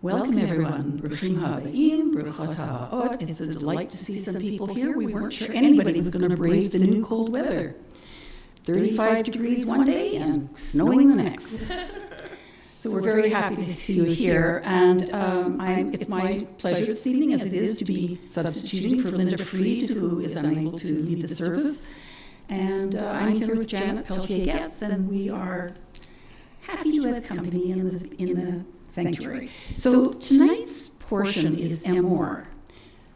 Welcome everyone. Bruchim habayim, bruchot ha'od. It's a delight to see some people here. We weren't sure anybody was going to brave the new cold weather. 35 degrees one day and snowing the next. So we're very happy to see you here. And it's my pleasure this evening, as it is, to be substituting for Linda Fried, who is unable to lead the service. And I'm here with Janet Peltier-Getz, and we are happy to have company in the sanctuary. So tonight's portion is Amor.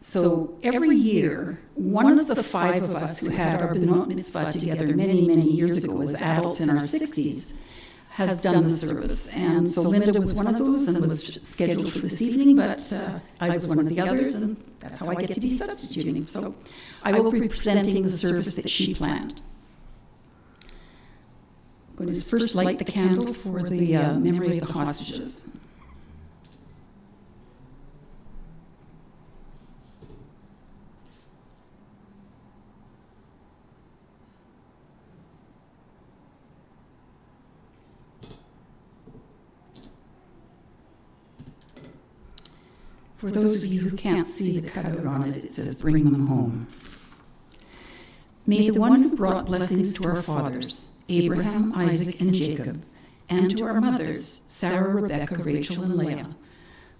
So every year, one of the five of us who had our Benot Mitzvah together many, many years ago as adults in our 60s has done the service. And so Linda was one of those and was scheduled for this evening, but I was one of the others, and that's how I get to be substituting. So I will be presenting the service that she planned. I'm going to first light the candle for the memory of the hostages. For those of you who can't see the cutout on it, it says, "Bring them home." May the one who brought blessings to our fathers, Abraham, Isaac, and Jacob, and to our mothers, Sarah, Rebecca, Rachel, and Leah,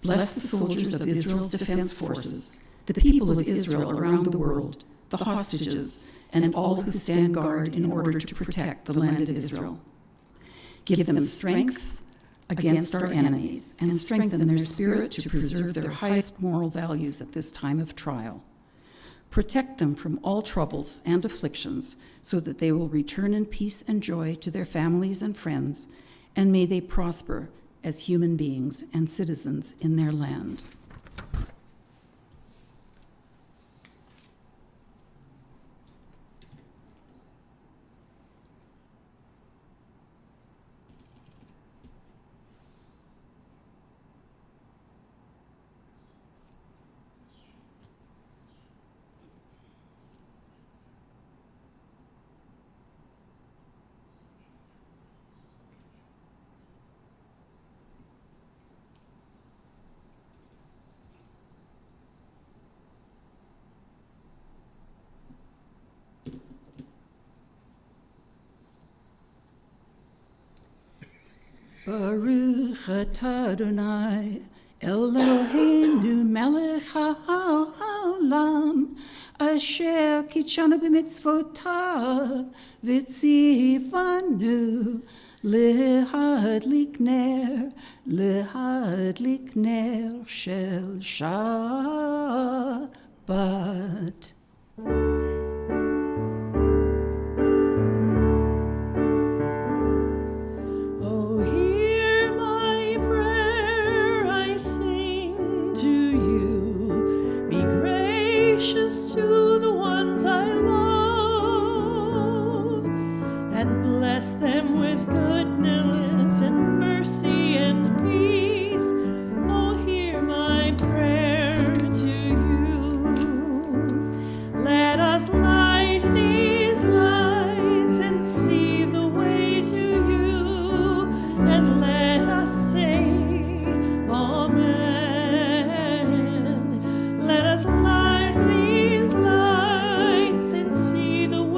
bless the soldiers of Israel's defense forces, the people of Israel around the world, the hostages, and all who stand guard in order to protect the land of Israel. Give them strength against our enemies, and strengthen their spirit to preserve their highest moral values at this time of trial. Protect them from all troubles and afflictions, so that they will return in peace and joy to their families and friends, and may they prosper as human beings and citizens in their land. Baruch atah Adonai, Eloheinu melech haolam, asher kitshanu b'mitzvotav, v'tzivanu lehadlik ner shel Shabbat. To the ones I love, and bless them with goodness and mercy and peace. Oh, hear my prayer to you. Let us light these lights and see the way to you, and let us say, Amen. Let us light these lights and see the way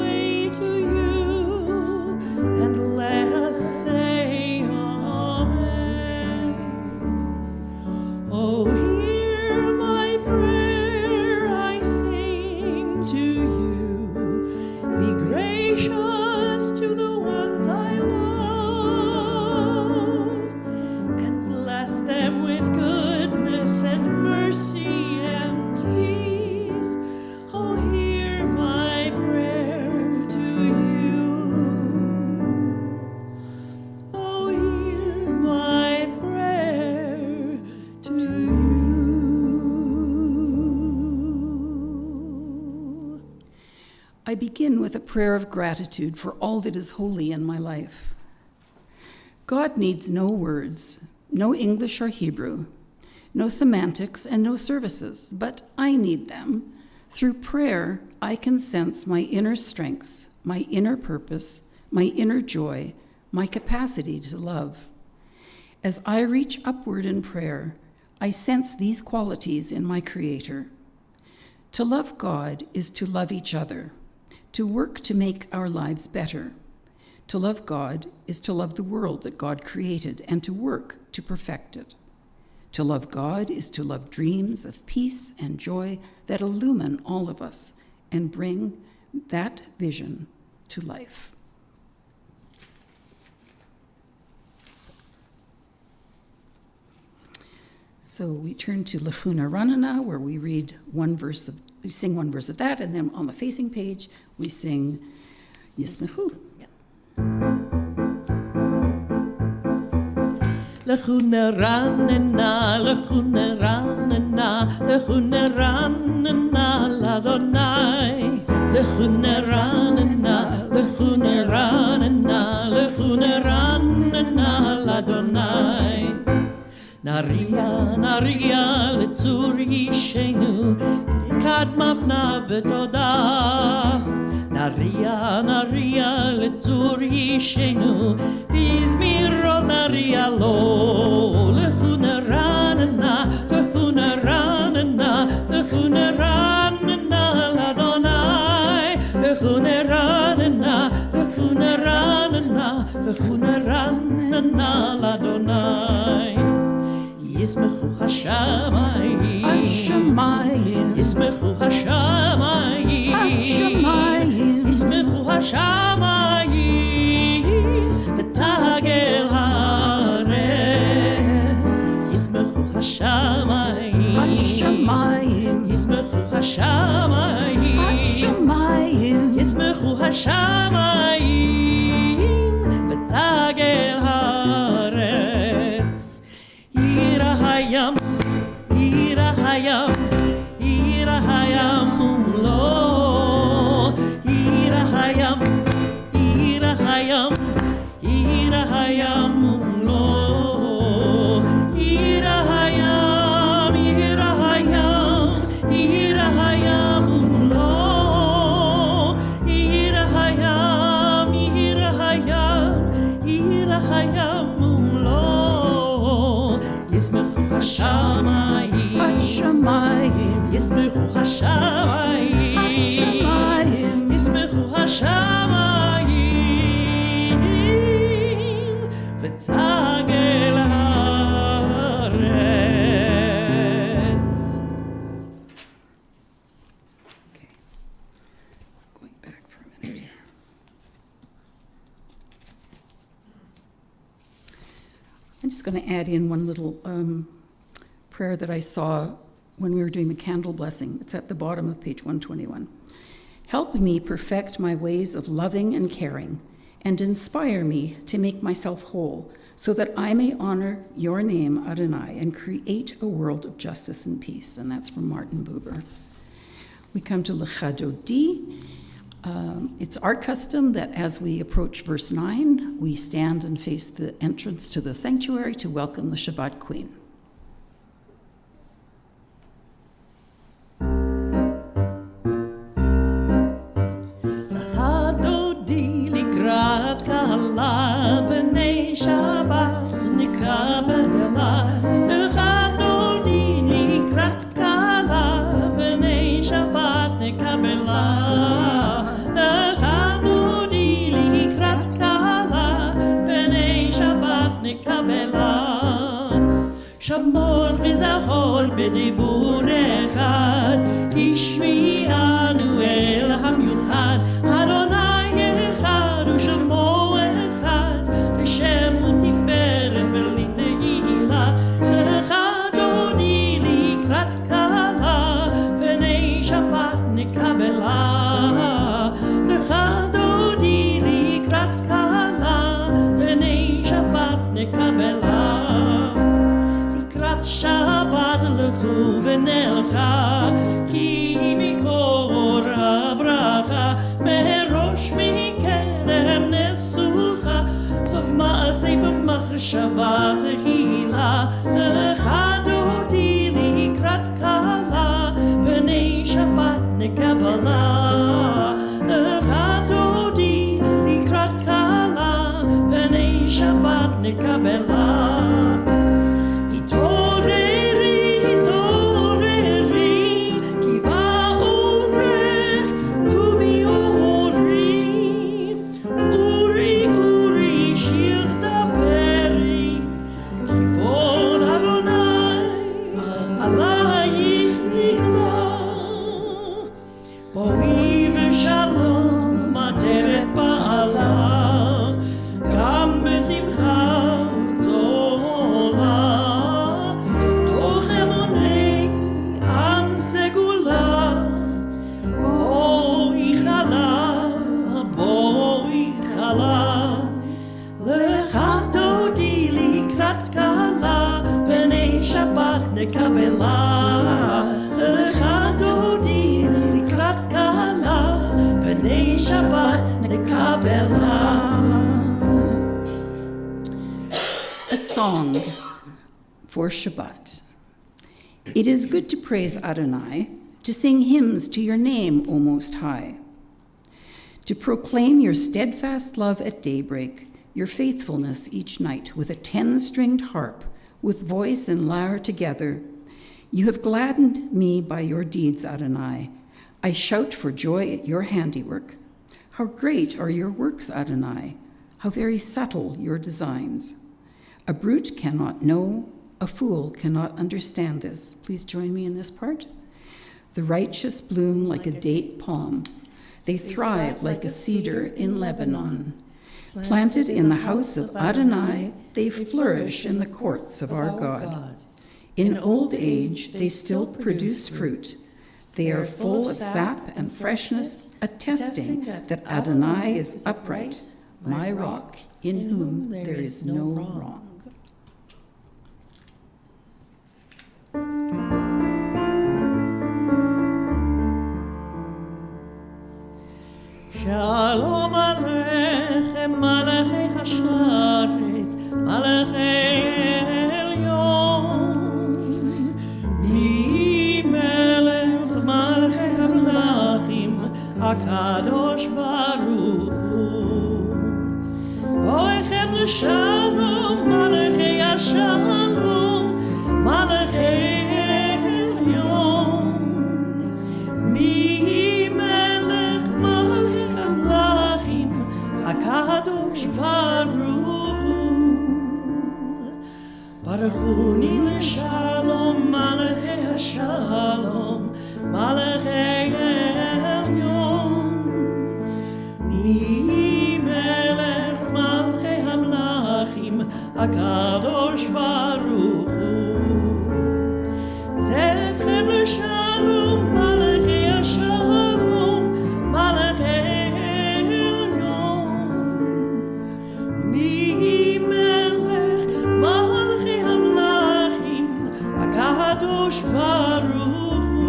I begin with a prayer of gratitude for all that is holy in my life. God needs no words, no English or Hebrew, no semantics and no services, but I need them. Through prayer, I can sense my inner strength, my inner purpose, my inner joy, my capacity to love. As I reach upward in prayer, I sense these qualities in my Creator. To love God is to love each other, to work to make our lives better. To love God is to love the world that God created and to work to perfect it. To love God is to love dreams of peace and joy that illumine all of us and bring that vision to life. So we turn to Lechuna Ranana, where we sing one verse of that, and then on the facing page we sing Yismechu. Lechuna ranana, lechuna ranana, lechuna ranana, ladonai. Lechuna ranana, lechuna ranana, lechuna ranana, ladonai. Naria, naria, לצור אישנו, כד מפנה בתודה. נריה, נריה, לצור אישנו, בזמירות נריה לו. לכונה רננה, לכונה רננה, לכונה רננה לאדוני. לכונה רננה, לכונה רננה, לכונה רננה לאדוני. ישמחו השמיים, השמיים, ישמחו השמיים, השמיים, ישמחו השמיים, ותגל הארץ. ישמחו השמיים, השמיים, ישמחו השמיים, השמיים, ישמחו השמיים, ותגל הארץ. ira hayam lo ira hayam lo ira hayam lo ira hayam lo ישמחו השמיים, השמיים, ישמחו השמיים, השמיים, ישמחו השמיים, ותגל הארץ. Okay, going back for a minute here. I'm just going to add in one little prayer that I saw when we were doing the candle blessing. It's at the bottom of page 121. Help me perfect my ways of loving and caring, and inspire me to make myself whole, so that I may honor your name, Adonai, and create a world of justice and peace. And that's from Martin Buber. We come to L'chadodi. It's our custom that as we approach verse 9, we stand and face the entrance to the sanctuary to welcome the Shabbat Queen. L'chadodi likrat kala b'nei Shabbat nikabela. L'chadodi likrat kala b'nei Shabbat nikabela. שמור וזכור בדיבור אחד, השמיענו אל המיוחד, אדוני אחד ושמו אחד, לשם ולתפארת ולתהילה. לך דודי לקראת כלה, פני שבת נקבלה. לך דודי לקראת כלה, פני שבת נקבלה. שבת לכו ונלכה Shabbat tehila, lecha dodi likrat kala, b'nei Shabbat nekabala, lecha dodi likrat kala, b'nei Shabbat nekabela. A song for Shabbat. It is good to praise Adonai, to sing hymns to your name, O Most High, to proclaim your steadfast love at daybreak, your faithfulness each night with a 10-stringed harp, with voice and lyre together. You have gladdened me by your deeds, Adonai. I shout for joy at your handiwork. How great are your works, Adonai! How very subtle your designs. A brute cannot know, a fool cannot understand this. Please join me in this part. The righteous bloom like a date palm. They thrive like a cedar in Lebanon. Planted in the house of Adonai, they flourish in the courts of our God. In old age, they still produce fruit. They are full of sap and freshness, attesting that Adonai is upright, my rock, in whom there is no wrong. Shalom Aleichem, Malachei Hasharet, Malachei Elyon, Mi Melech Malachei Hamlachim, HaKadosh Baruch Hu. Boechem l'shalom, Malachei Hashalom, Malachei Elyon, Mi HaKadosh Baruch Hu. Baruchuni l'shalom, Malachei Hashalom, Malachei Elyon. Mi Melech Malchei Hamlachim, HaKadosh Baruch Hu. Zetchem l'shalom, Malachei Hashalom, Malachei Kadosh Baruch Hu.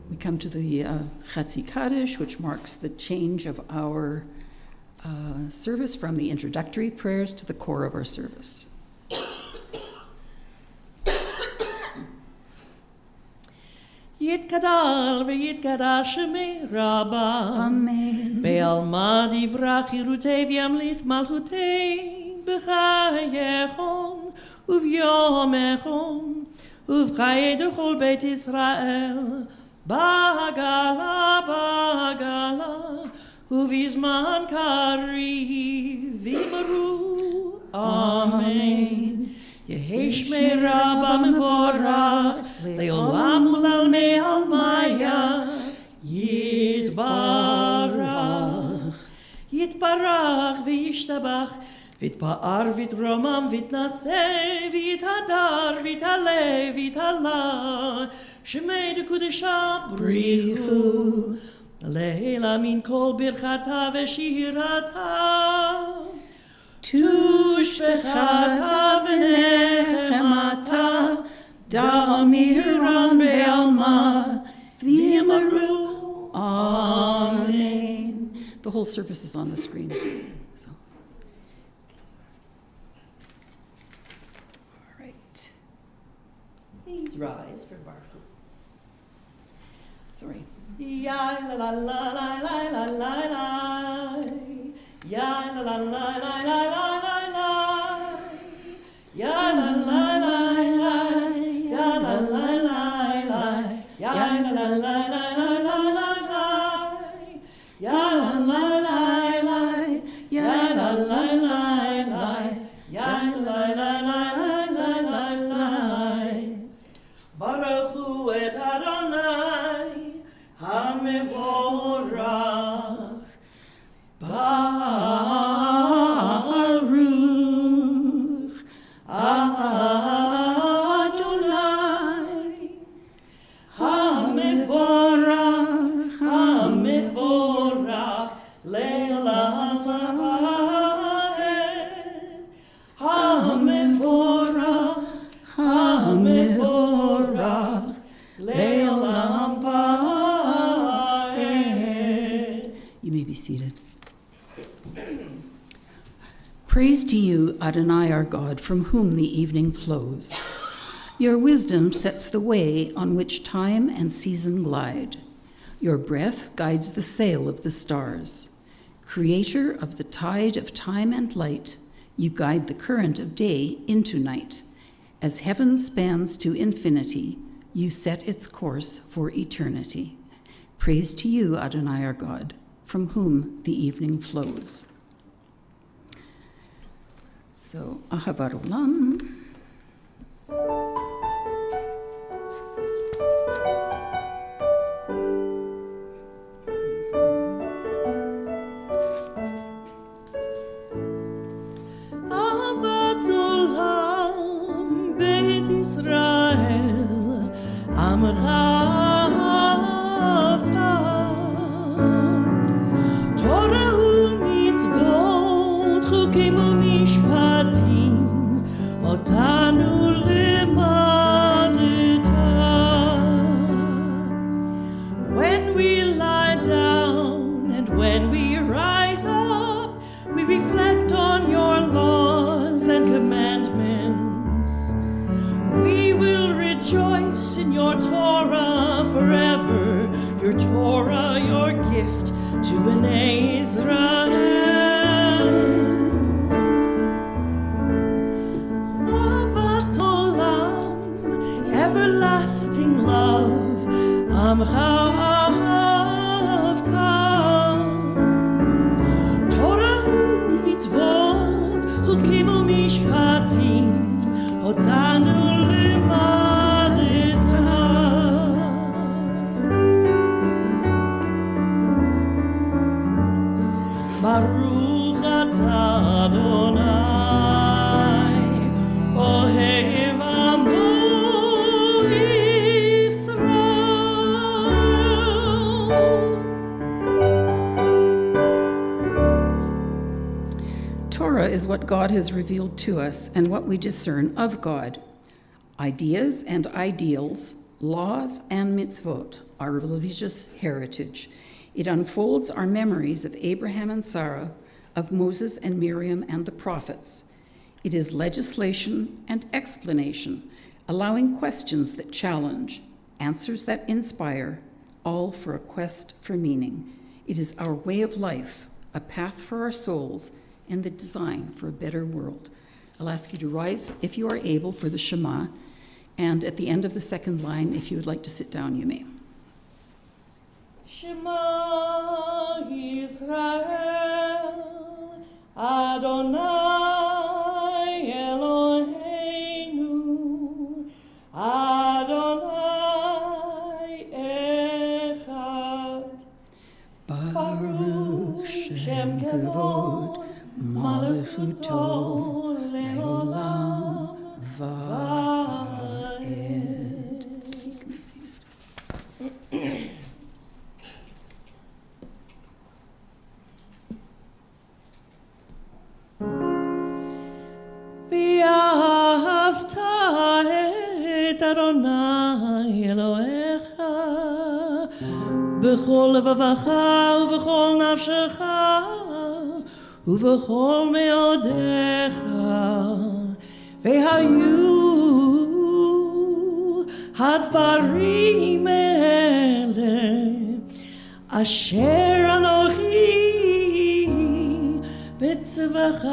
We come to the Chatzi Kaddish, which marks the change of our service from the introductory prayers to the core of our service. Yitkadal v'yitkadash shemei Rabba. Amen. Be'alma divrach chirutei v'yamlich malchutei b'chayechon uvyomechon uv'chayei d'chol beit Yisrael b'hagala b'hagala uv'izman kariv v'yimaru. Amen. Yehi shmei Rabba mevorach le'olam u'lalmei almaya yitbarach yitbarach v'yishtabach v'yitpa'ar v'yitromam v'yitnaseh v'yithadar v'yitale v'yitala shemei d'kudesha brichu le'ela min kol birchata v'shirata Tushbechata v'nechemata Da'amiran be'alma V'yimaru whole service is on the screen. So. All right. Please rise for Baruch. Sorry. Ya la la la la la la la la. Ya la la la la la la la la. Ya la la la la. Ya la la la la. Ya la la la la la la la la. Ya la la la la. Ya la la la la. Ya la la la la la la. Baruch hu et Adonai HaMevorach. Baruch Adonai HaMevorach, HaMevorach Le'olam va'ed. HaMevorach, HaMevorach Le'olam va'ed. You may be seated. Praise to you, Adonai our God, from whom the evening flows. Your wisdom sets the way on which time and season glide. Your breath guides the sail of the stars. Creator of the tide of time and light, you guide the current of day into night. As heaven spans to infinity, you set its course for eternity. Praise to you, Adonai our God, from whom the evening flows. So, Ahavat Olam. Ahavat Olam Beit Yisrael Amcha Torah u'mitzvot, chukim u'mishpatim, otanu limadeta. When we lie down and when we rise up, we reflect on your laws and commandments. We will rejoice in your Torah forever, your Torah, your gift to Bnei Israel. Ahavat Olam, everlasting love, Amcha Avtam. Torah u'mitzvot, chukim u'mishpatim, otanu limadeta. Baruch atah Adonai, ohev amo Yisrael. Torah is what God has revealed to us and what we discern of God. Ideas and ideals, laws and mitzvot, our religious heritage. It unfolds our memories of Abraham and Sarah, of Moses and Miriam and the prophets. It is legislation and explanation, allowing questions that challenge, answers that inspire, all for a quest for meaning. It is our way of life, a path for our souls, and the design for a better world. I'll ask you to rise, if you are able, for the Shema, and at the end of the second line, if you would like to sit down, you may. Shema Yisrael, Adonai Eloheinu, Adonai Echad. Baruch Shem Kavod, Malachuto Leolam Va'ed. V'ahavta et Adonai Elohecha בכל לבבך ובכל נפשך ובכל מאודיך, והיו הדברים האלה אשר אנוכי בצווך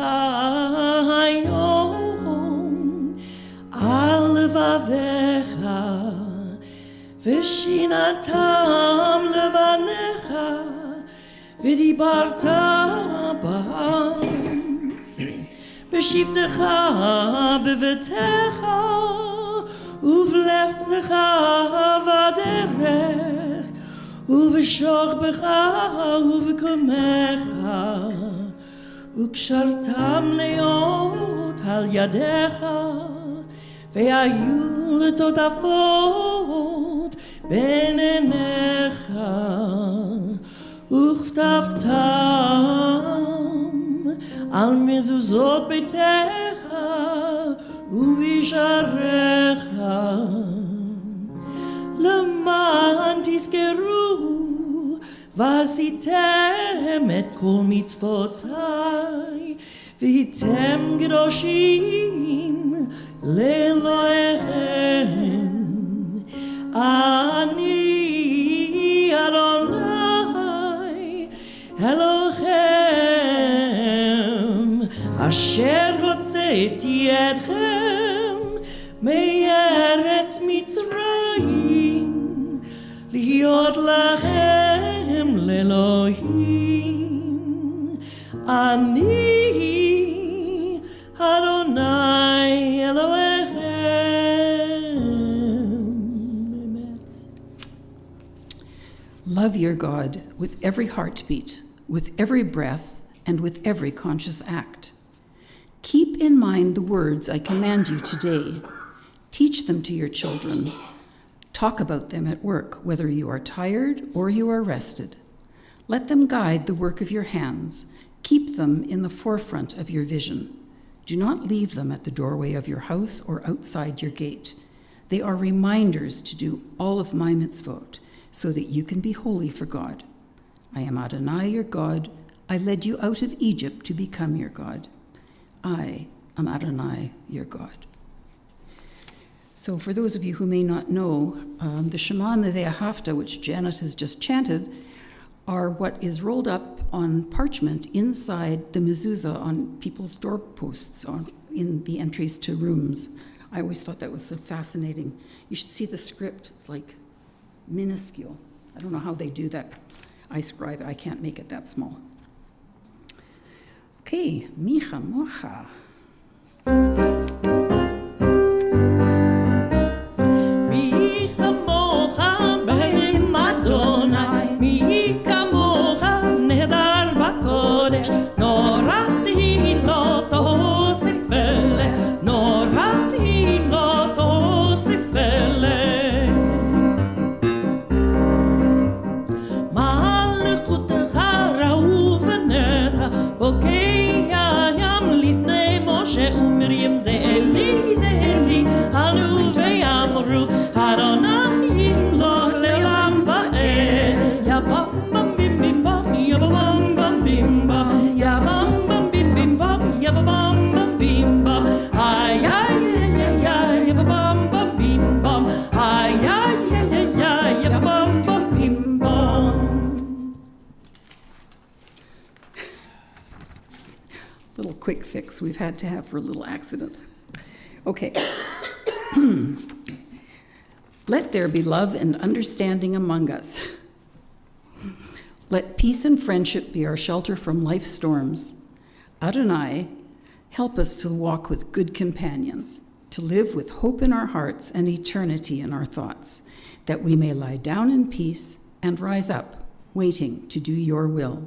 היום על לבביך, ושיננתם לבניך ודיברת בהם בשבתך בביתך ובלכתך בדרך ובשוכבך ובקומך, וקשרתם להיות על ידיך, והיו לטוטפות בין עיניך, וכתבתם על מזוזות ביתך ובשעריך, למען תזכרו ועשיתם את כל מצוותיי, והייתם קדושים לאלוהיכם. אני אדוני אלוהיכם, אשר הוצאתי אתכם מארץ מצרים, להיות לכם לאלוהים. אני אדוני אלוהיכם. Amen. Love your God with every heartbeat, with every breath, and with every conscious act. Keep in mind the words I command you today. Teach them to your children. Talk about them at work, whether you are tired or you are rested. Let them guide the work of your hands. Keep them in the forefront of your vision. Do not leave them at the doorway of your house or outside your gate. They are reminders to do all of my mitzvot, so that you can be holy for God. I am Adonai, your God. I led you out of Egypt to become your God. I am Adonai, your God. So for those of you who may not know, the Shema and the Ve'ahavta, which Janet has just chanted, are what is rolled up on parchment inside the mezuzah on people's doorposts in the entries to rooms. I always thought that was so fascinating. You should see the script. It's like minuscule. I don't know how they do that. I scribe it. I can't make it that small. Okay, Micha Mocha. Little quick fix we've had to have for a little accident. Okay. Let there be love and understanding among us. Let peace and friendship be our shelter from life's storms. Adonai, help us to walk with good companions, to live with hope in our hearts and eternity in our thoughts, that we may lie down in peace and rise up, waiting to do your will.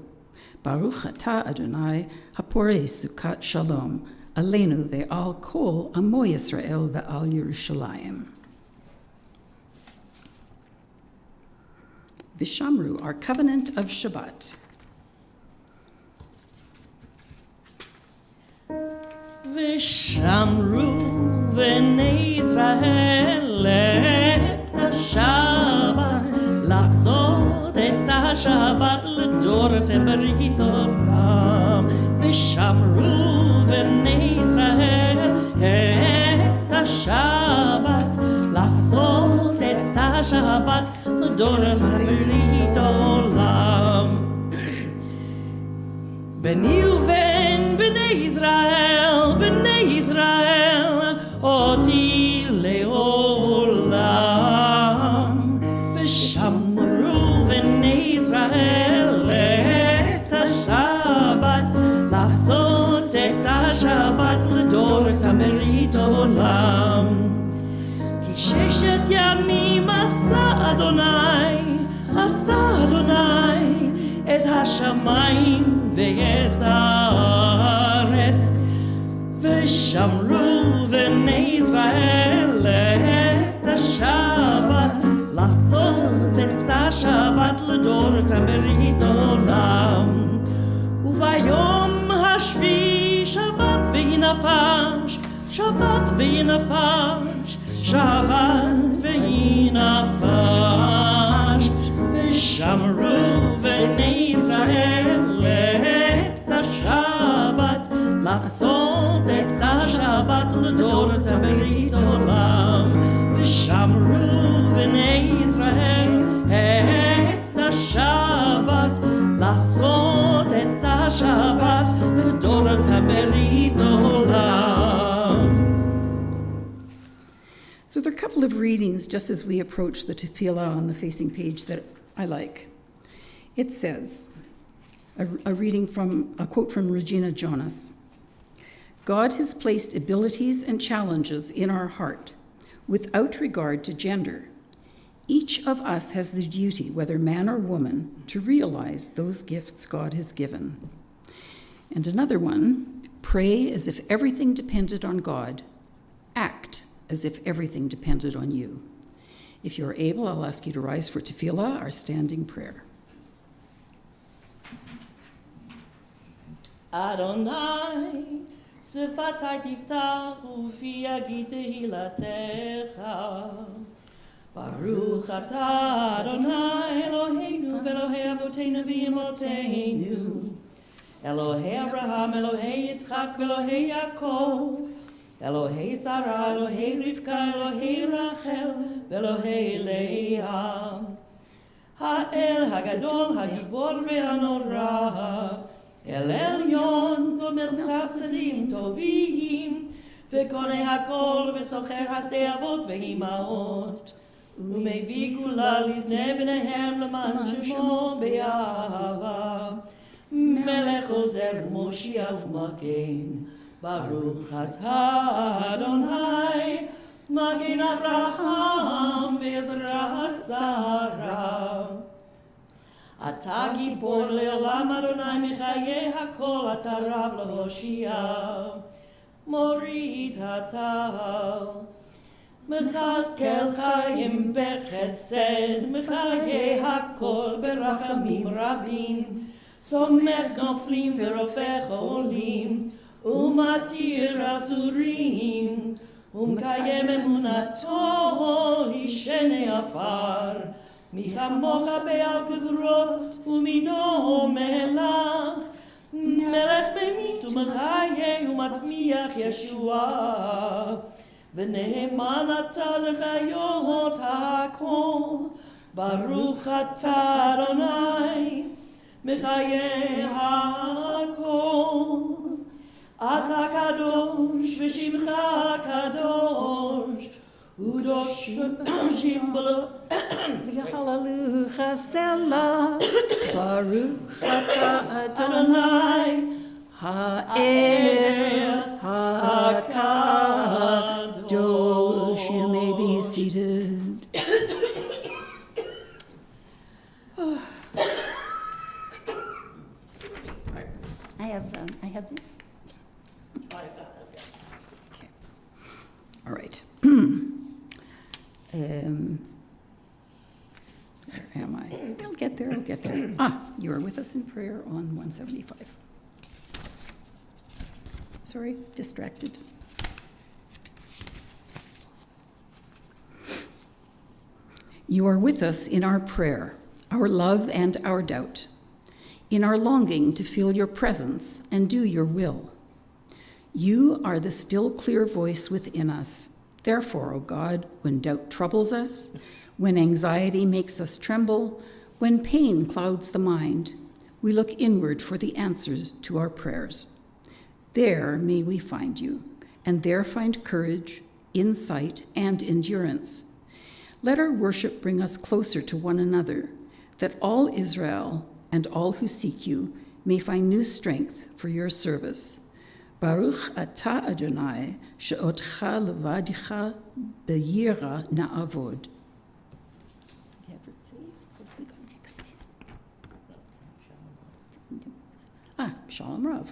Baruch atah Adonai, haporei sukat shalom, aleinu ve'al kol amo Yisrael ve'al Yerushalayim. Vishamru, our covenant of Shabbat. Vishamru v'nei Israel et Shabbat, לעשות את השבת לדורתם ברית עולם, ושמרו בני ישראל את השבת, לעשות את השבת לדורתם ברית עולם. בני ובן בני ישראל, אותי לעולם, ושמרו בני ישראל את השבת, לעשות את השבת לדורתם ברית עולם. כי 6 ימים עשה אדוני את השמיים ואת הארץ, ושמרו בני ישראל את השבת, לעשות את השבת לדורתם ברית עולם. וביום השביעי שבת וינפש, שבת וינפש, שבת וינפש, ושמרו בני ישראל את השבת, לעשות את השבת לדורתם ברית עולם. ושמרו בני ישראל את השבת, לעשות את השבת לדורתם ברית עולם. So there are a couple of readings just as we approach the tefillah on the facing page that I like. It says, a quote from Regina Jonas, God has placed abilities and challenges in our heart without regard to gender. Each of us has the duty, whether man or woman, to realize those gifts God has given. And another one, pray as if everything depended on God. Act as if everything depended on you. If you're able, I'll ask you to rise for tefillah, our standing prayer. Adonai, שפתי תפתח ופי יגיד תהילתך. ברוך אתה אדוני אלוהינו ואלוהי אבותינו ואמותינו, אלוהי אברהם, אלוהי יצחק ואלוהי יעקב, אלוהי שרה, אלוהי רבקה, אלוהי רחל ואלוהי לאה. האל הגדול, הגיבור והנורא, אל עליון, גומר חסדים טובים, וקונה הכל וסוחר חסדי אבות ואימהות, ומביא גאולה לבני בניהם למען שמו באהבה. מלך עוזר מושיע ומגן, ברוך אתה אדוני, מגן אברהם ועזרת שרה. אתה גיבור לעולם אדוני, מחיי הכל אתה רב להושיע. מוריד הטל, מחכה חיים בחסד, מחיי הכל ברחמים רבים, סומך נופלים ורופא חולים, ומתיר אסורים, ומקיים אמונתו ישני עפר. מי כמוך בעל גבורות ומינו מלך, מלך ממית ומחיה ומטמיח ישועה. ונאמן אתה לחיות הכל, ברוך אתה אדוני מחיי הכל. אתה קדוש ושמך קדוש, ודושים בלו Hallelujah, Selah, Baruch atah Adonai, Ha'el HaKadosh. You may be seated. I have this. Okay. All right. Where am I? I'll get there. You are with us in prayer on 175. Sorry, distracted. You are with us in our prayer our love and our doubt, in our longing to feel your presence and do your will. You are the still clear voice within us. Therefore, O God, when doubt troubles us, when anxiety makes us tremble, when pain clouds the mind, we look inward for the answers to our prayers. There may we find you, and there find courage, insight, and endurance. Let our worship bring us closer to one another, that all Israel and all who seek you may find new strength for your service. Baruch atah Adonai, she'otcha levadicha b'yira na'avod. Shalom Rav.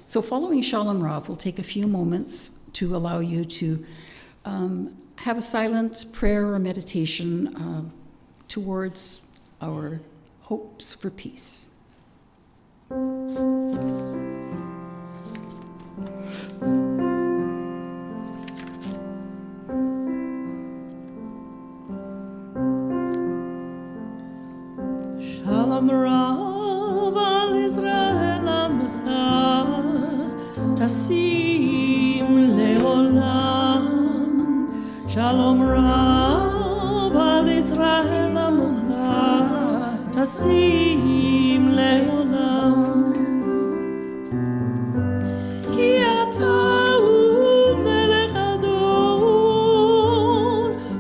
So following Shalom Rav, we'll take a few moments to allow you to have a silent prayer or meditation towards our hopes for peace. Shalom Rav al Israel amcha, tasim leolam. Shalom Rav al Israel amcha, tasim leolam. Ki ata hu melech adon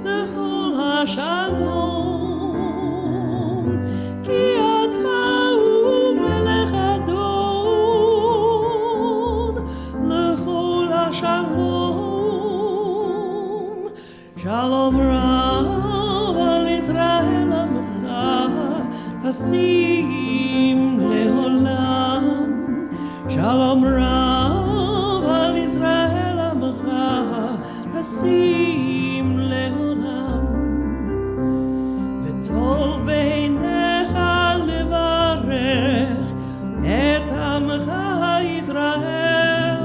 lechol hashalom. Ki ata hu melech adon lechol hashalom. Shalom Rav al Israel amcha, tasim leolam. Shalom Rav al Israel amcha, tasim leolam. V'tov beinecha levarech et amcha Yisrael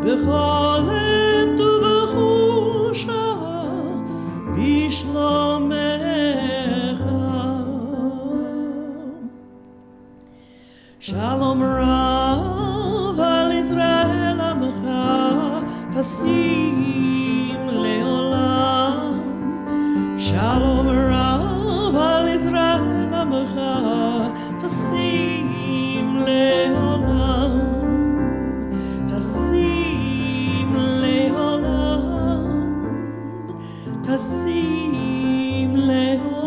b'chol et uv'chol shah b'shlomecha. Shalom Rav al Israel amcha, tasim leolam. Shalom Rav al Israel amcha, tasim leolam. Tasim leolam. Tasim leolam.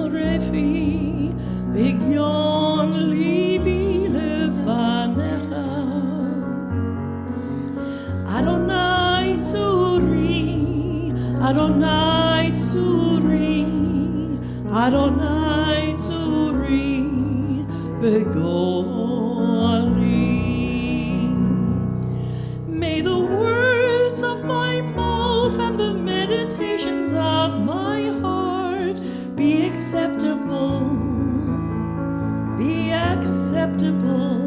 Refi, v'gyon libi lefanecha. Adonai tzuri, Adonai tzuri, Adonai tzuri, v'goli. May the words of my mouth and the meditations of my heart be acceptable, be acceptable.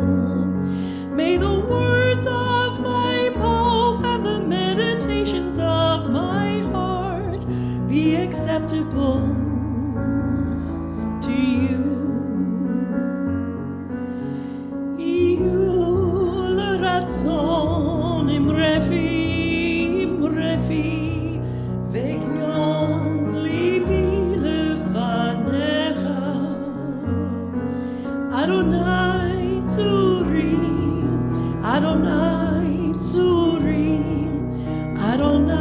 May the words of my mouth and the meditations of my heart be acceptable to you. Ratzon imrefi, v'gyon libi lefanecha. Adonai tzuri, Adonai tzuri, Adonai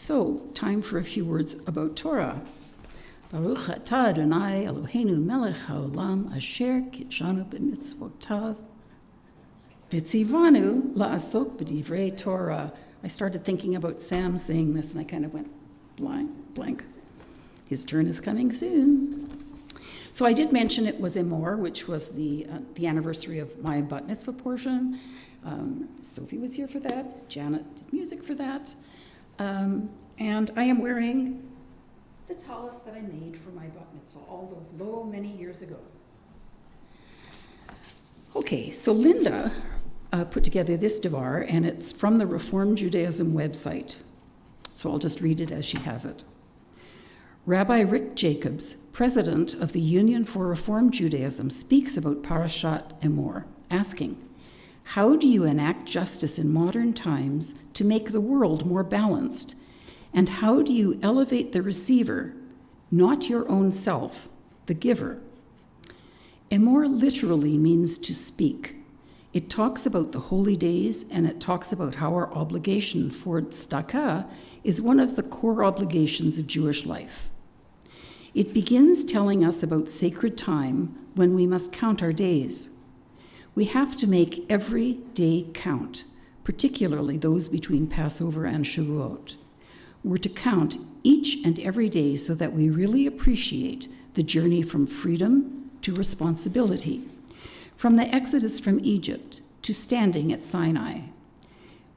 So, time for a few words about Torah. Baruch atah Adonai Eloheinu melech haolam asher kitshanu b'mitzvotav v'tzivanu la'asok b'divrei Torah. I started thinking about Sam saying this, and I kind of went blank. His turn is coming soon. So I did mention it was Emor, which was the anniversary of my bat mitzvah portion. Sophie was here for that. Janet did music for that. And I am wearing the tallis that I made for my bat mitzvah all those many years ago. Okay, so Linda put together this devar, and it's from the Reform Judaism website. So I'll just read it as she has it. Rabbi Rick Jacobs, president of the Union for Reform Judaism, speaks about Parashat Emor, asking, how do you enact justice in modern times to make the world more balanced? And how do you elevate the receiver, not your own self, the giver? Emor literally means to speak. It talks about the holy days, and it talks about how our obligation for tzedakah is one of the core obligations of Jewish life. It begins telling us about sacred time when we must count our days. We have to make every day count, particularly those between Passover and Shavuot. We're to count each and every day so that we really appreciate the journey from freedom to responsibility, from the exodus from Egypt to standing at Sinai.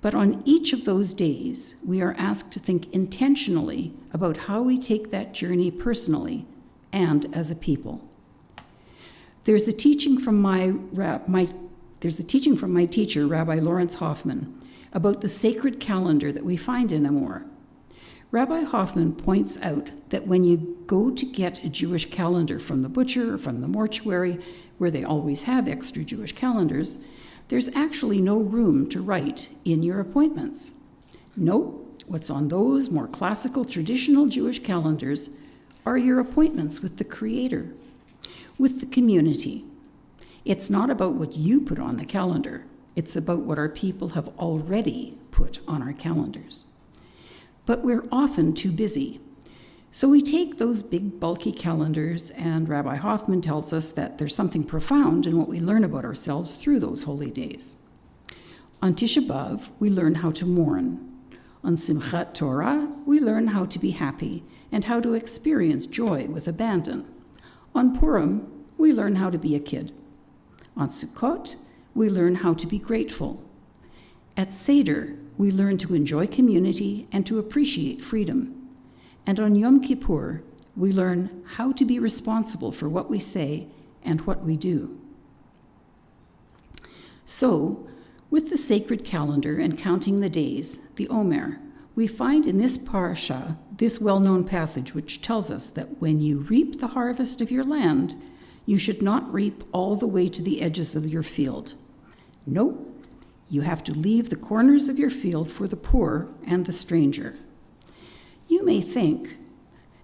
But on each of those days, we are asked to think intentionally about how we take that journey personally and as a people. There's a teaching from my teacher, Rabbi Lawrence Hoffman, about the sacred calendar that we find in Emor. Rabbi Hoffman points out that when you go to get a Jewish calendar from the butcher or from the mortuary, where they always have extra Jewish calendars, there's actually no room to write in your appointments. Nope, what's on those more classical traditional Jewish calendars are your appointments with the Creator, with the community. It's not about what you put on the calendar. It's about what our people have already put on our calendars. But we're often too busy. So we take those big, bulky calendars, and Rabbi Hoffman tells us that there's something profound in what we learn about ourselves through those holy days. On Tisha B'Av, we learn how to mourn. On Simchat Torah, we learn how to be happy and how to experience joy with abandon. On Purim, we learn how to be a kid. On Sukkot, we learn how to be grateful. At Seder, we learn to enjoy community and to appreciate freedom. And on Yom Kippur, we learn how to be responsible for what we say and what we do. So, with the sacred calendar and counting the days, the Omer, we find in this parasha this well-known passage which tells us that when you reap the harvest of your land, you should not reap all the way to the edges of your field. Nope, you have to leave the corners of your field for the poor and the stranger. You may think,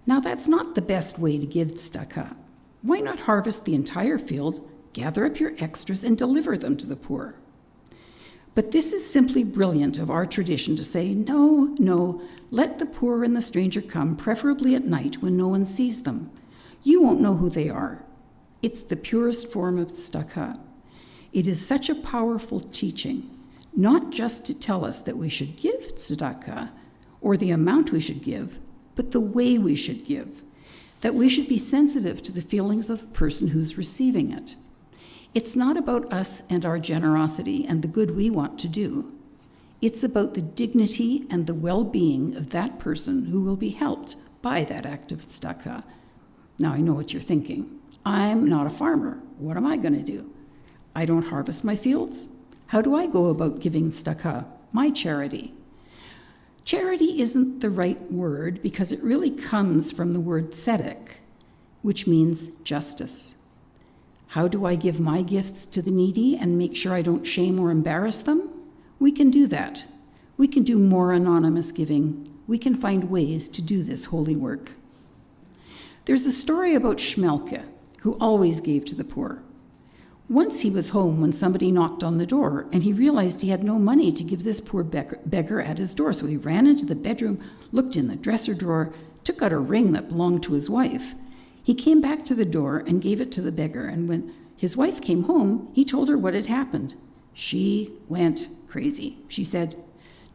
now that's not the best way to give tzedakah. Why not harvest the entire field, gather up your extras, and deliver them to the poor? But this is simply brilliant of our tradition to say, no, let the poor and the stranger come, preferably at night when no one sees them. You won't know who they are. It's the purest form of tzedakah. It is such a powerful teaching, not just to tell us that we should give tzedakah, or the amount we should give, but the way we should give, that we should be sensitive to the feelings of the person who's receiving it. It's not about us and our generosity and the good we want to do. It's about the dignity and the well-being of that person who will be helped by that act of tzedakah. Now, I know what you're thinking. I'm not a farmer. What am I going to do? I don't harvest my fields. How do I go about giving tzedakah, my charity? Charity isn't the right word because it really comes from the word tzedek, which means justice. How do I give my gifts to the needy and make sure I don't shame or embarrass them? We can do that. We can do more anonymous giving. We can find ways to do this holy work. There's a story about Shmelke, who always gave to the poor. Once he was home when somebody knocked on the door, and he realized he had no money to give this poor beggar at his door. So he ran into the bedroom, looked in the dresser drawer, took out a ring that belonged to his wife. He came back to the door and gave it to the beggar, and when his wife came home, he told her what had happened. She went crazy. She said,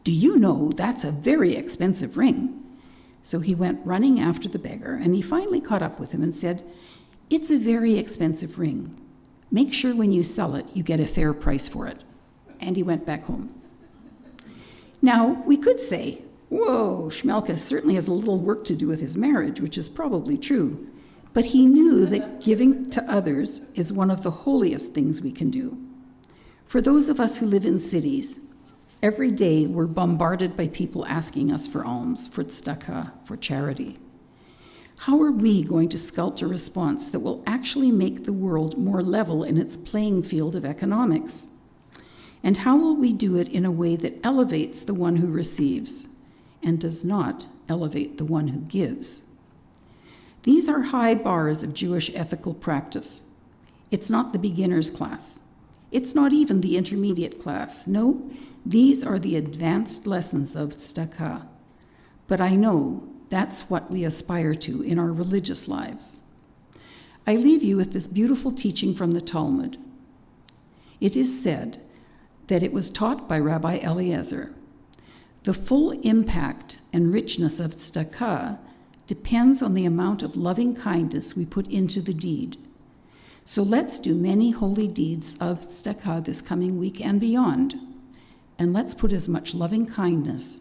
"Do you know that's a very expensive ring?" So he went running after the beggar, and he finally caught up with him and said, "It's a very expensive ring. Make sure when you sell it, you get a fair price for it." And he went back home. Now, we could say, whoa, Schmelke certainly has a little work to do with his marriage, which is probably true. But he knew that giving to others is one of the holiest things we can do. For those of us who live in cities, every day we're bombarded by people asking us for alms, for tzedakah, for charity. How are we going to sculpt a response that will actually make the world more level in its playing field of economics? And how will we do it in a way that elevates the one who receives and does not elevate the one who gives? These are high bars of Jewish ethical practice. It's not the beginner's class. It's not even the intermediate class. No, these are the advanced lessons of tzedakah. But I know that's what we aspire to in our religious lives. I leave you with this beautiful teaching from the Talmud. It is said that it was taught by Rabbi Eliezer. The full impact and richness of tzedakah depends on the amount of loving kindness we put into the deed. So let's do many holy deeds of tzedakah this coming week and beyond, and let's put as much loving kindness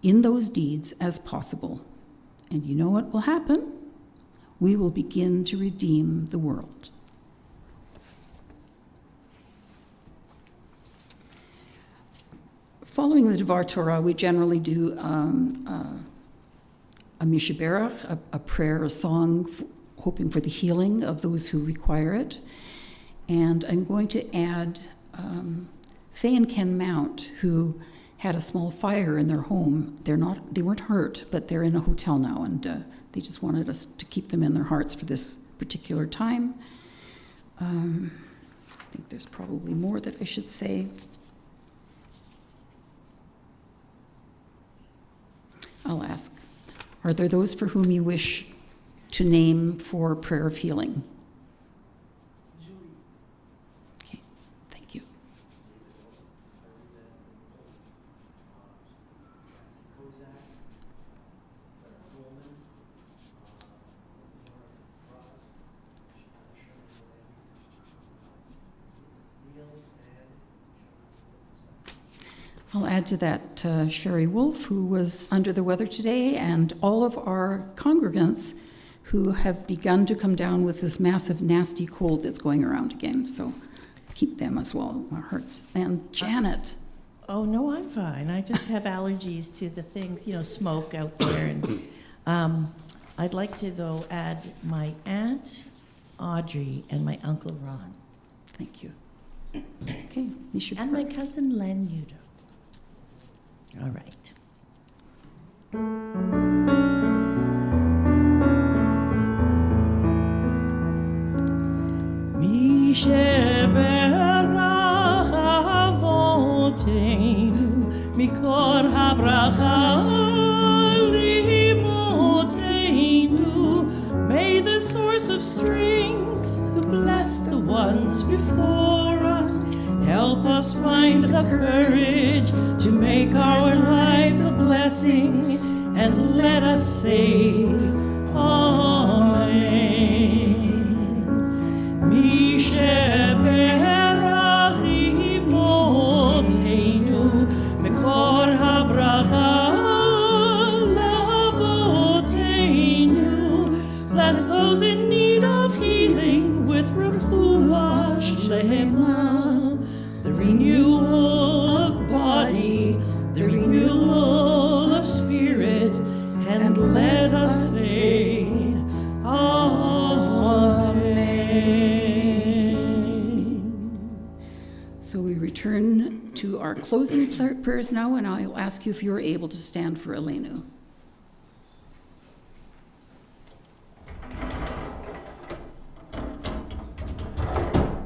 in those deeds as possible. And you know what will happen? We will begin to redeem the world. Following the Devar Torah, we generally do a mishaberach, a prayer, a song, hoping for the healing of those who require it. And I'm going to add Faye and Ken Mount, who had a small fire in their home. They weren't hurt, but they're in a hotel now, and they just wanted us to keep them in their hearts for this particular time. I think there's probably more that I should say. I'll ask, are there those for whom you wish to name for prayer of healing? Okay, thank you. I'll add to that Sherry Wolf, who was under the weather today, and all of our congregants who have begun to come down with this massive, nasty cold that's going around again. So keep them as well in our hearts. And Janet. Oh, no, I'm fine. I just have allergies to the things, smoke out there. And I'd like to, though, add my Aunt Audrey and my Uncle Ron. Thank you. Okay, you should. And my cousin Len Udo. All right. Mi sheberach avoteinu mikor habracha limotenu. May the source of strength who blessed the ones before us help us find the courage to make our lives a blessing, and let us say, Amen. Mi sheberach imotenu mekor habracha lavotenu. Bless those in need of healing with refuah shlema, the renewal of body, the renewal of spirit, and let us say, Amen. So we return to our closing prayers now, and I'll ask you if you're able to stand for Aleinu.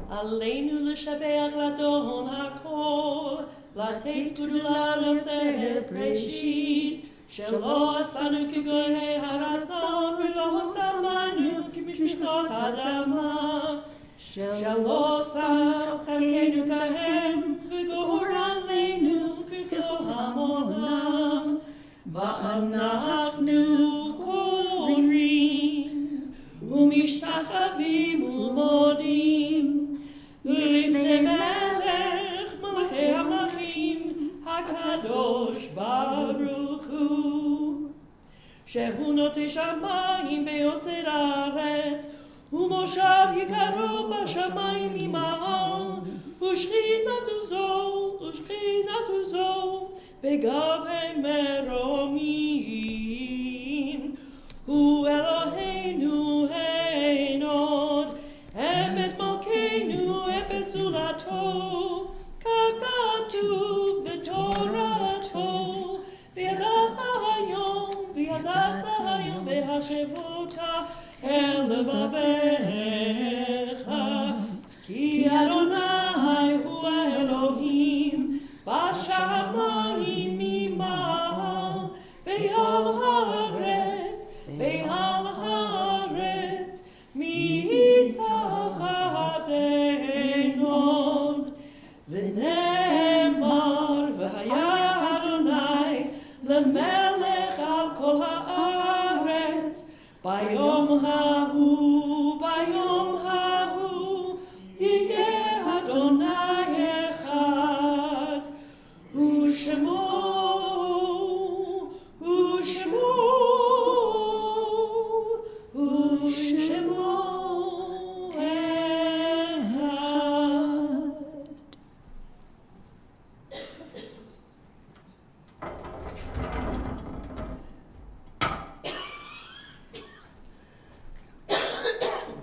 Aleinu לשבח לאדון הכל, לתת תודה לצר בראשית, שלא עשנו כגויי הרצון ולא שמנו כמשפחות אדמה, שלא שם חלקנו כהם וגורלנו ככל העולם, ואנחנו קוראים ומשתחווים ומודים לפני מלך מלכי המלכים הקדוש ברוך הוא, שהוא נוטה שמיים ויוסר הארץ, ומושב יקרו בשמיים ממעל, ושכינתו זו בגבי מרומים. הוא אלוהינו אין עוד, אמת מלכנו אפס זולתו, ככתוב בתורתו, וידעת היום והשבות אל לבביך, כי אדוני הוא האלוהים בשמיים ממעל, ועל הארץ מתחת אין עוד. ונאמר והיה אדוני למלך על כל הארץ, ביום ההוא יהיה אדוני אחד, ושמו אחד.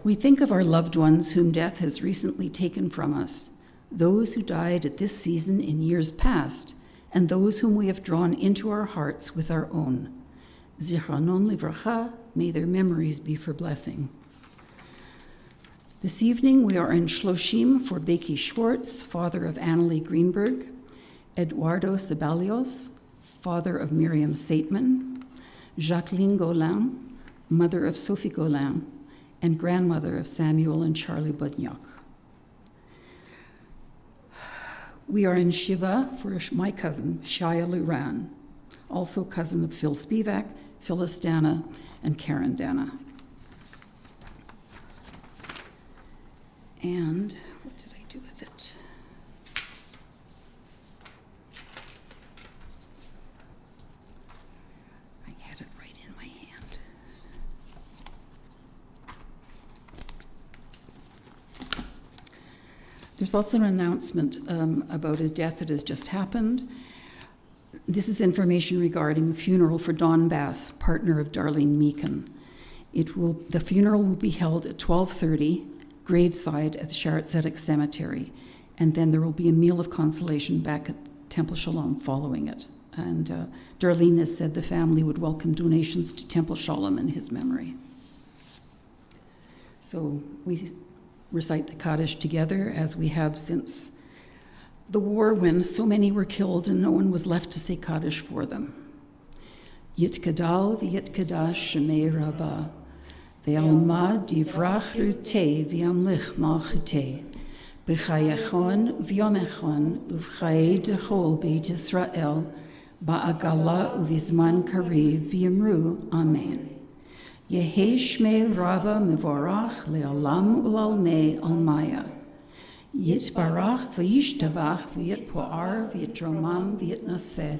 We think of our loved ones whom death has recently taken from us, those who died at this season in years past, and those whom we have drawn into our hearts with our own. Zichronon livracha, may their memories be for blessing. This evening we are in Shloshim for Becky Schwartz, father of Annalie Greenberg, Eduardo Sebalios, father of Miriam Saitman, Jacqueline Golin, mother of Sophie Golin, and grandmother of Samuel and Charlie Budniak. We are in Shiva for my cousin, Shia Luran, also cousin of Phil Spivak, Phyllis Dana, and Karen Dana. And what did I do with it? I had it right in my hand. There's also an announcement about a death that has just happened. This is information regarding the funeral for Don Bass, partner of Darlene Meekin. The funeral will be held at 12:30, graveside at the Sharet Zedek Cemetery, and then there will be a meal of consolation back at Temple Shalom following it. And Darlene has said the family would welcome donations to Temple Shalom in his memory. So we recite the Kaddish together, as we have since the war, when so many were killed and no one was left to say Kaddish for them. Yitkadal v'yitkadash shemei rabbah, ve'alma divrach rutei v'yamlich malchutei, b'chayachon v'yomechon uv'chayei dechol beit Yisrael, ba'agala uv'izman kariv v'yamru amen. Yehei shmei rabba mevorach le'olam u'lalmei almaya. Yitbarach v'yishtabach v'yitpo'ar v'yitromam v'yitnaseh.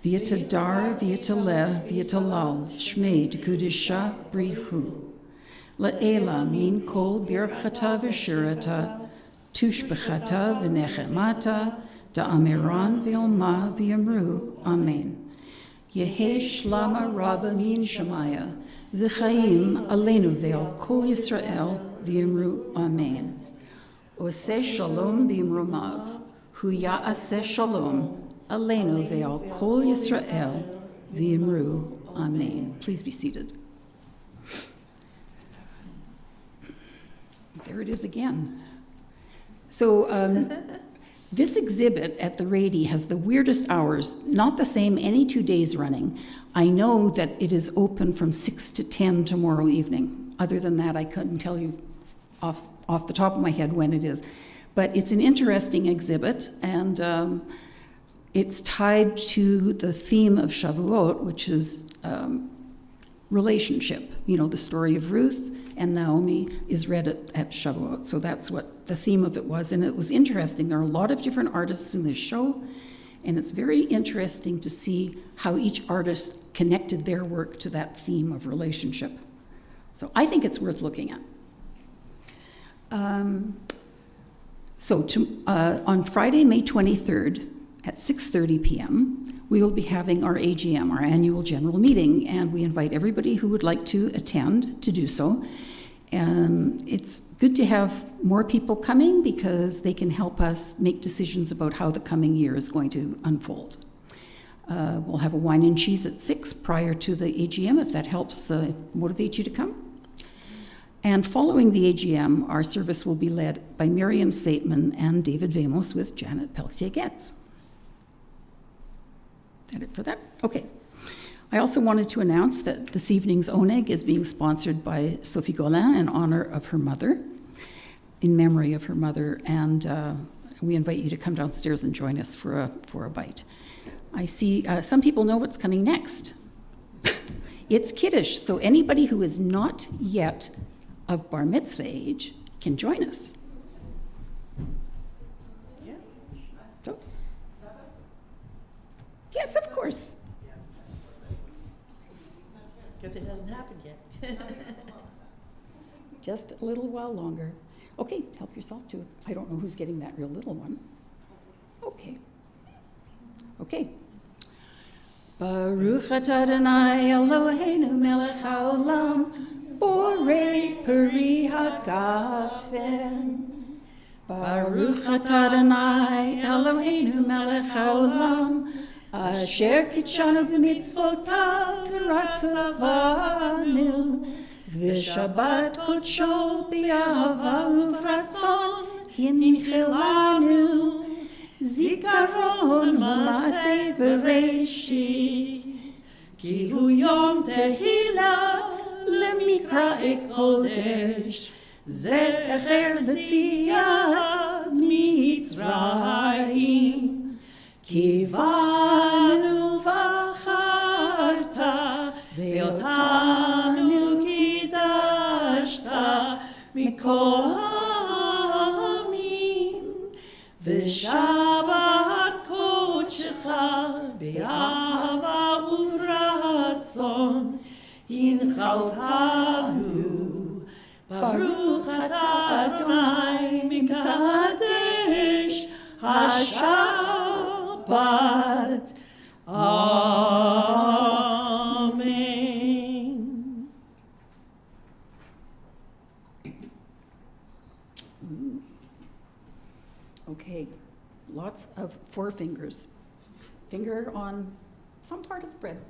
V'yitadar v'yitaleh v'yitalal shmei d'kudisha brichu. La'ela min kol birchata v'shirata tushbechata v'nechemata da'amiran v'ilma v'yamru amen. Yehei shlama rabba min shemaya v'chaim aleinu ve'al kol Yisrael v'yamru amen. Oseh shalom b'imromav, hu ya'aseh shalom aleinu ve'al kol Yisrael v'yamru amen. Please be seated. There it is again. So this exhibit at the Rady has the weirdest hours, not the same any 2 days running. I know that it is open from 6 to 10 tomorrow evening. Other than that, I couldn't tell you off the top of my head when it is. But it's an interesting exhibit, and it's tied to the theme of Shavuot, which is relationship. You know, the story of Ruth and Naomi is read at Shavuot. So that's what the theme of it was. And it was interesting. There are a lot of different artists in this show, and it's very interesting to see how each artist connected their work to that theme of relationship. So I think it's worth looking at. On Friday, May 23rd at 6:30 p.m., we will be having our AGM, our annual general meeting, and we invite everybody who would like to attend to do so. And it's good to have more people coming because they can help us make decisions about how the coming year is going to unfold. We'll have a wine and cheese at 6 prior to the AGM, if that helps motivate you to come. And following the AGM, our service will be led by Miriam Saitman and David Vamos with Janet Pelletier-Getz. Is that it for that? Okay. I also wanted to announce that this evening's Oneg is being sponsored by Sophie Golin in honor of her mother, in memory of her mother, and we invite you to come downstairs and join us for a bite. I see some people know what's coming next. It's Kiddush, so anybody who is not yet of bar mitzvah age can join us. Yeah. So, yes, of course. Because it hasn't happened yet. Just a little while longer. Okay, help yourself to it. I don't know who's getting that real little one. Okay. Okay. Baruch atah Adonai Eloheinu melech haolam, borei peri hagafen. Baruch atah Adonai Eloheinu melech haolam, asher kitshanu b'mitzvotav v'ratzavanu, v'shabbat kodsho b'yahava uvratzon hinchilanu, zikaron ma'aseh v'reishit, ki hu yom tehillah lemikra kodesh, zecher l'tziat mitzrayim. Kivanu v'acharta ve'otanu kidashta mikol ha'amim, v'shabbat kodshecha be'ahava uvratzon hinchaltanu. Baruch atah Adonai mikadesh Shabbat. Amen. Okay, lots of four fingers. Finger on some part of the bread.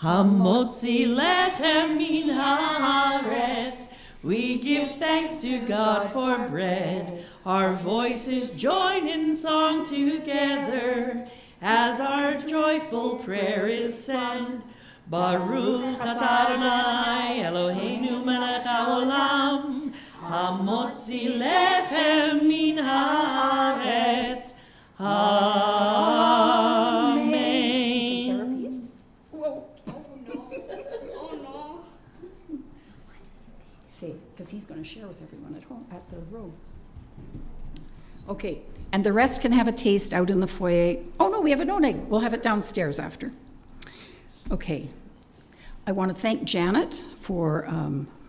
Hamotzi lechem min haaretz. We give thanks to God for bread. Our voices join in song together as our joyful prayer is said. Baruch atah Adonai Eloheinu melech haolam, hamotzi lechem min haaretz. Amen. Piece? Whoa. Oh no. Okay, because he's going to share with everyone at home at the road. Okay, and the rest can have a taste out in the foyer. Oh no, we have an oneg. We'll have it downstairs after. Okay, I want to thank Janet for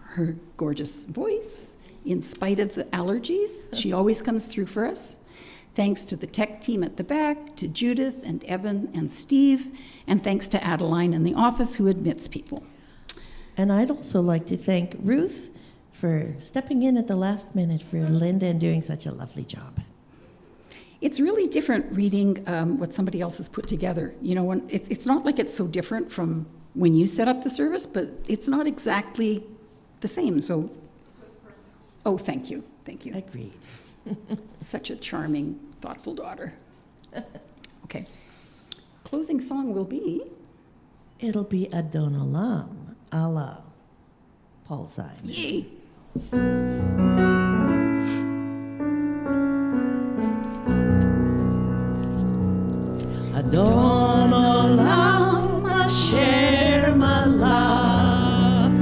her gorgeous voice in spite of the allergies. She always comes through for us. Thanks to the tech team at the back, to Judith and Evan and Steve, and thanks to Adeline in the office who admits people. And I'd also like to thank Ruth for stepping in at the last minute for Linda and doing such a lovely job. It's really different reading what somebody else has put together. You know, when it's not like it's so different from when you set up the service, but it's not exactly the same. So, Oh, thank you, thank you. Agreed. Such a charming, thoughtful daughter. Okay. Closing song will be It'll be Adon Olam, Allah, Paul Simon. Yay! Adon Olam Asher Malach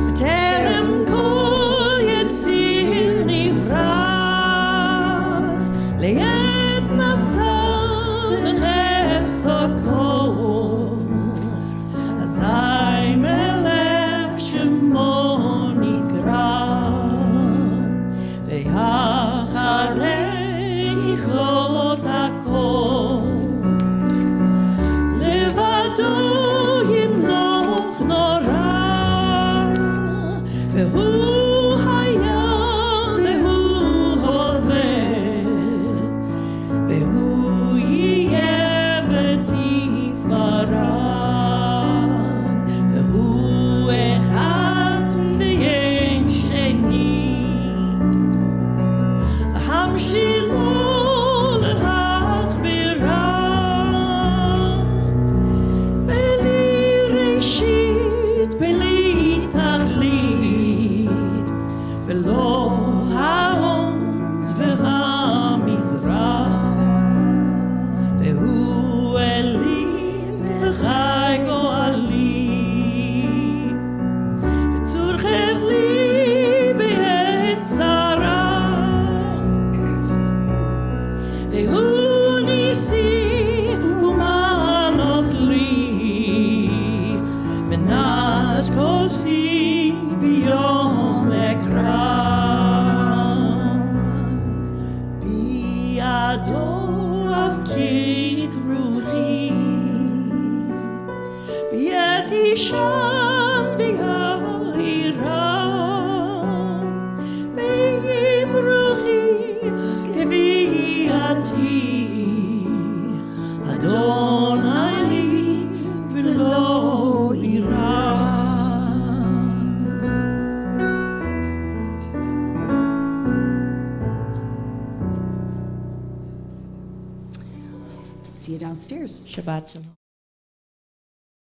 B'terem kol Yetzir Nivrach Le'et Nasa V'chefso kol Azai Melech Shemo Nikra Ve'acharei Yichlot HaKol Levado Yimnoch Nora Ve'hu Haya Ve'hu Hoveh Ve'hu Yiyeh B'tifara Ve'hu Echad Ve'yen Sheni Hamshilo L'Hachbira Beli Reshit Beli Tachlit V'lo Ha'oz V'Hamizrach Ve'hu Eli V'chai Go'ali V'tzur Chevli B'et Tzara Ve'hu Nisi U'manos Li Menat Kosi B'yom Ekra B'yado Avkid Ruchi B'yet Hisham V'yahira Ve'im Ruchi K'vi'ati Adonai li v'lo ira See you downstairs. Shabbat Shalom.